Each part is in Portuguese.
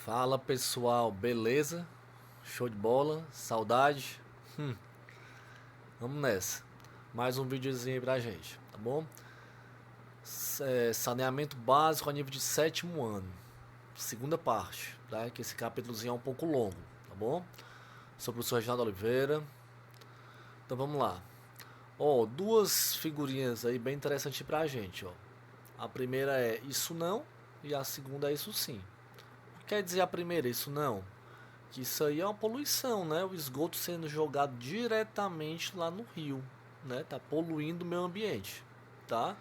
Fala pessoal, beleza? Show de bola? Saudade? Vamos nessa. Mais um videozinho aí pra gente, tá bom? Saneamento básico a nível de sétimo ano. Segunda parte, tá? Que esse capítulozinho é um pouco longo, tá bom? Sou o professor Reginaldo Oliveira. Então vamos lá. Ó, duas figurinhas aí bem interessantes pra gente, ó. A primeira é isso não e a segunda é isso sim. O que quer dizer a primeira, isso não? Que isso aí é uma poluição, né? O esgoto sendo jogado diretamente lá no rio, né? Tá poluindo o meio ambiente, tá?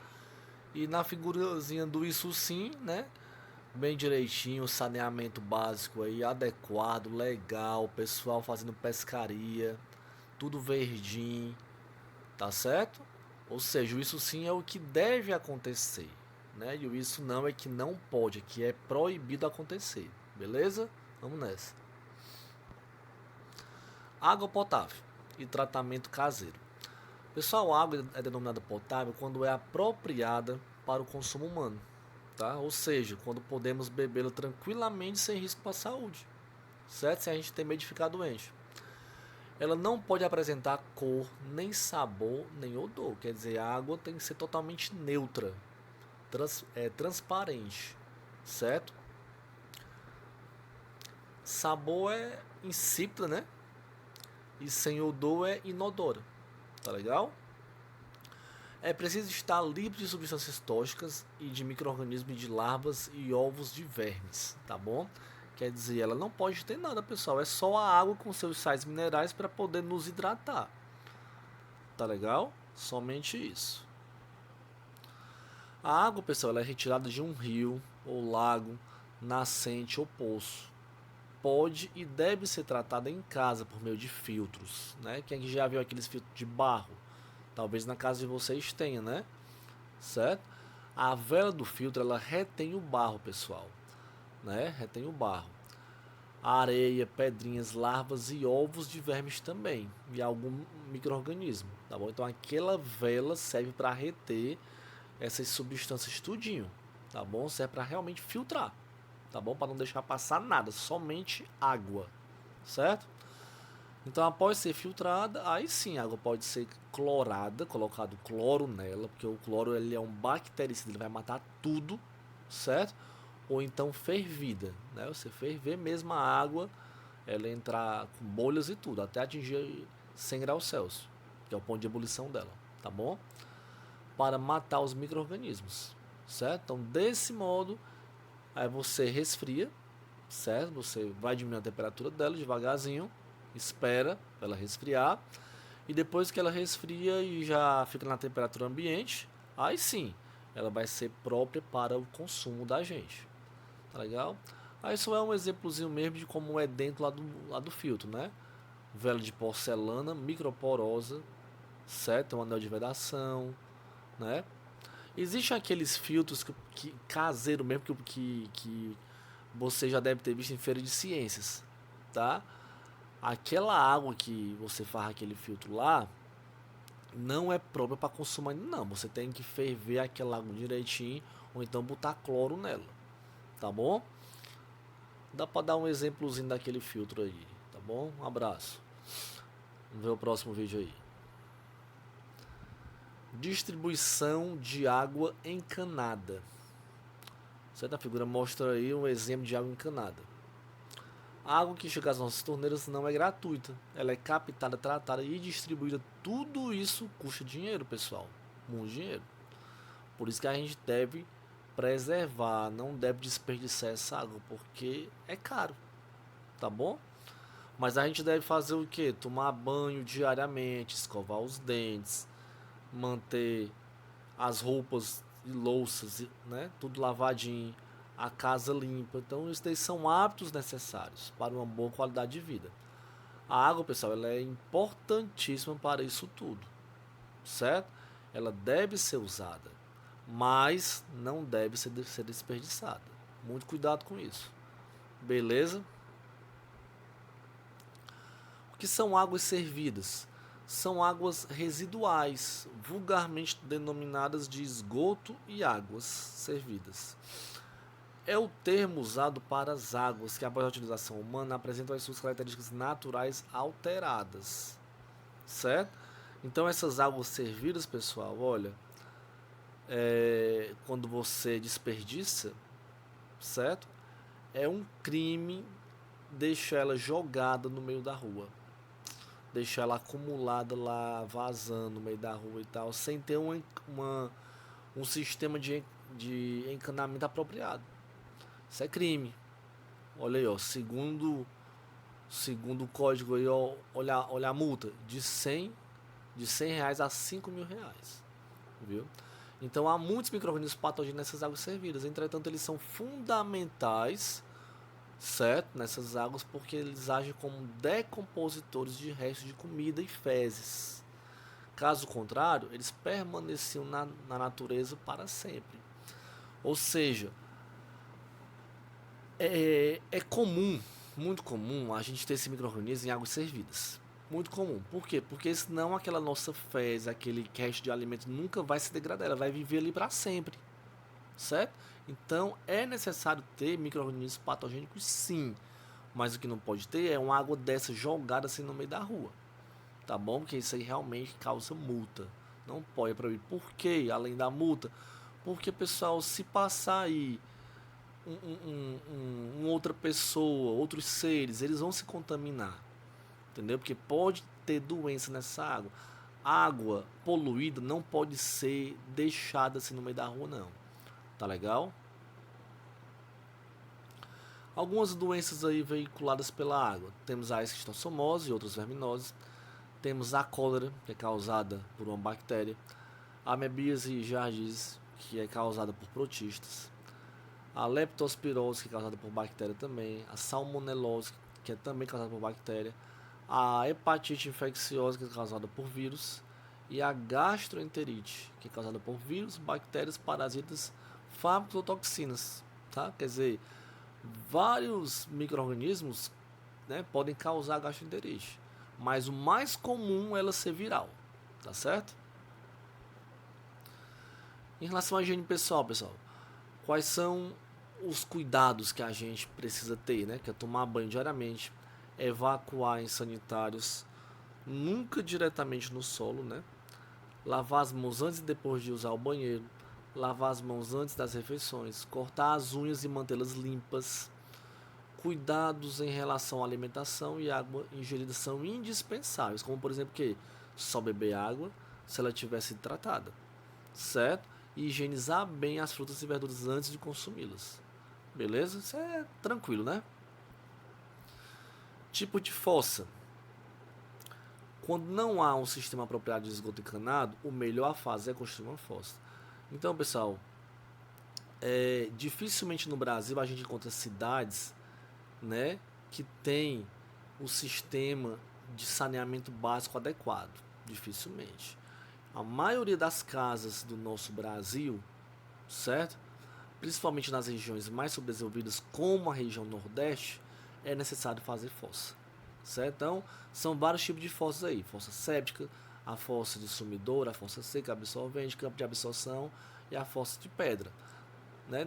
E na figurazinha do isso sim, né? Bem direitinho, saneamento básico aí adequado, legal, pessoal fazendo pescaria, tudo verdinho, tá certo? Ou seja, o isso sim é o que deve acontecer, né? E o isso não é que não pode, é que é proibido acontecer, beleza? Vamos nessa. Água potável e tratamento caseiro. Pessoal, a água é denominada potável quando é apropriada para o consumo humano, tá? Ou seja, quando podemos bebê-la tranquilamente sem risco para a saúde, certo? Sem a gente ter medo de ficar doente. Ela não pode apresentar cor, nem sabor, nem odor. Quer dizer, a água tem que ser totalmente neutra, transparente, certo? Sabor é insípida, né? E sem odor é inodora, tá legal? É preciso estar livre de substâncias tóxicas e de micro-organismos de larvas e ovos de vermes, tá bom? Quer dizer, ela não pode ter nada, pessoal. É só a água com seus sais minerais para poder nos hidratar. Tá legal? Somente isso. A água, pessoal, ela é retirada de um rio ou lago, nascente ou poço. Pode e deve ser tratada em casa por meio de filtros, né? Quem já viu aqueles filtros de barro? Talvez na casa de vocês tenha, né? Certo? A vela do filtro ela retém o barro, pessoal, né? Retém o barro. A areia, pedrinhas, larvas e ovos de vermes também e algum micro-organismo, tá bom? Então aquela vela serve para reter essas substâncias tudinho, tá bom? Serve para realmente filtrar, tá bom? Para não deixar passar nada, somente água, certo? Então, após ser filtrada, aí sim a água pode ser clorada, colocado cloro nela, porque o cloro ele é um bactericida, ele vai matar tudo, certo? Ou então fervida, né? Você ferver mesmo a água, ela entrar com bolhas e tudo, até atingir 100 graus Celsius, que é o ponto de ebulição dela, tá bom? Para matar os micro-organismos, certo? Então, desse modo, aí você resfria, certo? Você vai diminuir a temperatura dela devagarzinho, espera ela resfriar e depois que ela resfria e já fica na temperatura ambiente, aí sim ela vai ser própria para o consumo da gente, tá legal? Aí só é um exemplozinho mesmo de como é dentro lá do filtro, né? Vela de porcelana microporosa, certo? Um anel de vedação, né? Existem aqueles filtros que caseiro mesmo que você já deve ter visto em feira de ciências, tá? Aquela água que você faz aquele filtro lá não é própria para consumo ainda não. Você tem que ferver aquela água direitinho ou então botar cloro nela, tá bom? Dá para dar um exemplozinho daquele filtro aí, tá bom? Um abraço. Vamos ver o próximo vídeo aí. Distribuição de água encanada. Certa figura mostra aí um exemplo de água encanada. A água que chega às nossas torneiras não é gratuita. Ela é captada, tratada e distribuída. Tudo isso custa dinheiro, pessoal. Muito dinheiro. Por isso que a gente deve preservar, não deve desperdiçar essa água, porque é caro, tá bom? Mas a gente deve fazer o que? Tomar banho diariamente, escovar os dentes, manter as roupas e louças, né? Tudo lavadinho, a casa limpa. Então, isso daí são hábitos necessários para uma boa qualidade de vida. A água, pessoal, ela é importantíssima para isso tudo, certo? Ela deve ser usada, mas não deve ser desperdiçada. Muito cuidado com isso. Beleza? O que são águas servidas? São águas residuais, vulgarmente denominadas de esgoto e águas servidas. É o termo usado para as águas que, após a utilização humana, apresentam as suas características naturais alteradas, certo? Então, essas águas servidas, pessoal, olha, quando você desperdiça, certo? É um crime deixar ela jogada no meio da rua, deixar ela acumulada lá, vazando no meio da rua e tal, sem ter um sistema de encanamento apropriado. Isso é crime. Olha aí, ó, segundo o código aí, ó, olha a multa de 100 reais a 5 mil reais, viu? Então há muitos micro-organismos patógenos nessas águas servidas, entretanto eles são fundamentais, certo, nessas águas, porque eles agem como decompositores de restos de comida e fezes. Caso contrário, eles permaneciam na natureza para sempre. Ou seja, é comum, muito comum, a gente ter esse micro-organismo em águas servidas. Muito comum. Por quê? Porque senão aquela nossa fezes, aquele resto de alimento nunca vai se degradar, ela vai viver ali para sempre. Certo? Então é necessário ter micro-organismos patogênicos, sim. Mas o que não pode ter é uma água dessa jogada assim no meio da rua. Tá bom? Porque isso aí realmente causa multa. Não pode proibir. Por quê? Além da multa? Porque, pessoal, se passar aí outra pessoa, outros seres, eles vão se contaminar. Entendeu? Porque pode ter doença nessa água. Água poluída não pode ser deixada assim no meio da rua, não. Tá legal? Algumas doenças aí veiculadas pela água. Temos a esquistossomose e outras verminoses. Temos a cólera, que é causada por uma bactéria. A amebíase jardis, que é causada por protistas. A leptospirose, que é causada por bactéria também. A salmonelose, que é também causada por bactéria. A hepatite infecciosa, que é causada por vírus. E a gastroenterite, que é causada por vírus, bactérias, parasitas, fármacos ou toxinas. Tá? Quer dizer, vários micro-organismos, né, podem causar gastroenterite, mas o mais comum é ela ser viral, tá certo? Em relação à higiene pessoal, quais são os cuidados que a gente precisa ter, né? Que é tomar banho diariamente, evacuar em sanitários, nunca diretamente no solo, né? Lavar as mãos antes e depois de usar o banheiro, lavar as mãos antes das refeições, cortar as unhas e mantê-las limpas. Cuidados em relação à alimentação e água ingerida são indispensáveis, como por exemplo que só beber água se ela tiver sido tratada, certo? E higienizar bem as frutas e verduras antes de consumi-las. Beleza? Isso é tranquilo, né? Tipo de fossa. Quando não há um sistema apropriado de esgoto encanado, o melhor a fazer é construir uma fossa. Então, pessoal, dificilmente no Brasil a gente encontra cidades, né, que tem o sistema de saneamento básico adequado. Dificilmente. A maioria das casas do nosso Brasil, certo? Principalmente nas regiões mais subdesenvolvidas, como a região Nordeste, é necessário fazer fossa. Certo? Então, são vários tipos de fossas aí. Fossa séptica, a fossa de sumidoura, a fossa seca, absorvente, campo de absorção e a fossa de pedra. Né?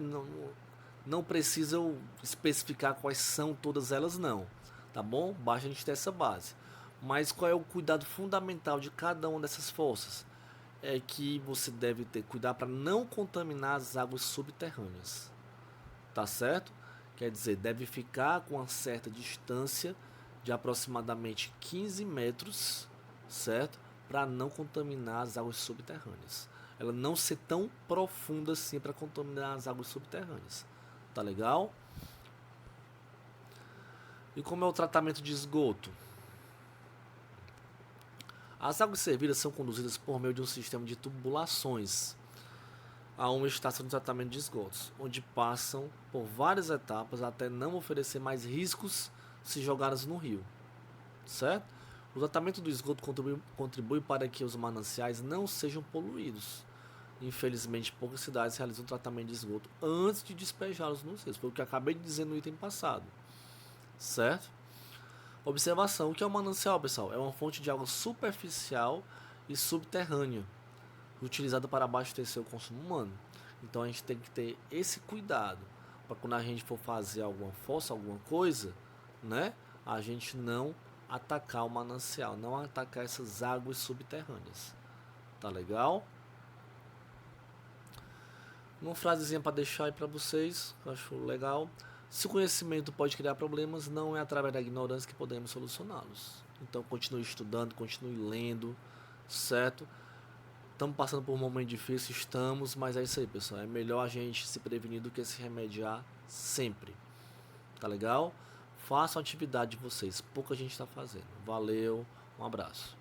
Não precisa eu especificar quais são todas elas, não. Tá bom? Basta a gente ter essa base. Mas qual é o cuidado fundamental de cada uma dessas fossas? É que você deve ter cuidado para não contaminar as águas subterrâneas. Tá certo? Quer dizer, deve ficar com uma certa distância de aproximadamente 15 metros, certo? Para não contaminar as águas subterrâneas. Ela não ser tão profunda assim para contaminar as águas subterrâneas. Tá legal? E como é o tratamento de esgoto? As águas servidas são conduzidas por meio de um sistema de tubulações a uma estação de tratamento de esgotos, onde passam por várias etapas até não oferecer mais riscos se jogadas no rio, certo? O tratamento do esgoto contribui para que os mananciais não sejam poluídos. Infelizmente, poucas cidades realizam o tratamento de esgoto antes de despejá-los nos rios. Foi o que eu acabei de dizer no item passado, certo? Observação: o que é um manancial, pessoal? É uma fonte de água superficial e subterrânea, utilizada para abastecer o consumo humano. Então a gente tem que ter esse cuidado. para quando a gente for fazer alguma fossa, alguma coisa, né? A gente não atacar o manancial, não atacar essas águas subterrâneas. Tá legal? Uma frasezinha para deixar aí para vocês, que eu acho legal. Se o conhecimento pode criar problemas, não é através da ignorância que podemos solucioná-los. Então continue estudando, continue lendo, certo? Estamos passando por um momento difícil, estamos, mas é isso aí, pessoal. É melhor a gente se prevenir do que se remediar sempre. Tá legal? Façam a atividade de vocês, pouca gente está fazendo. Valeu, um abraço.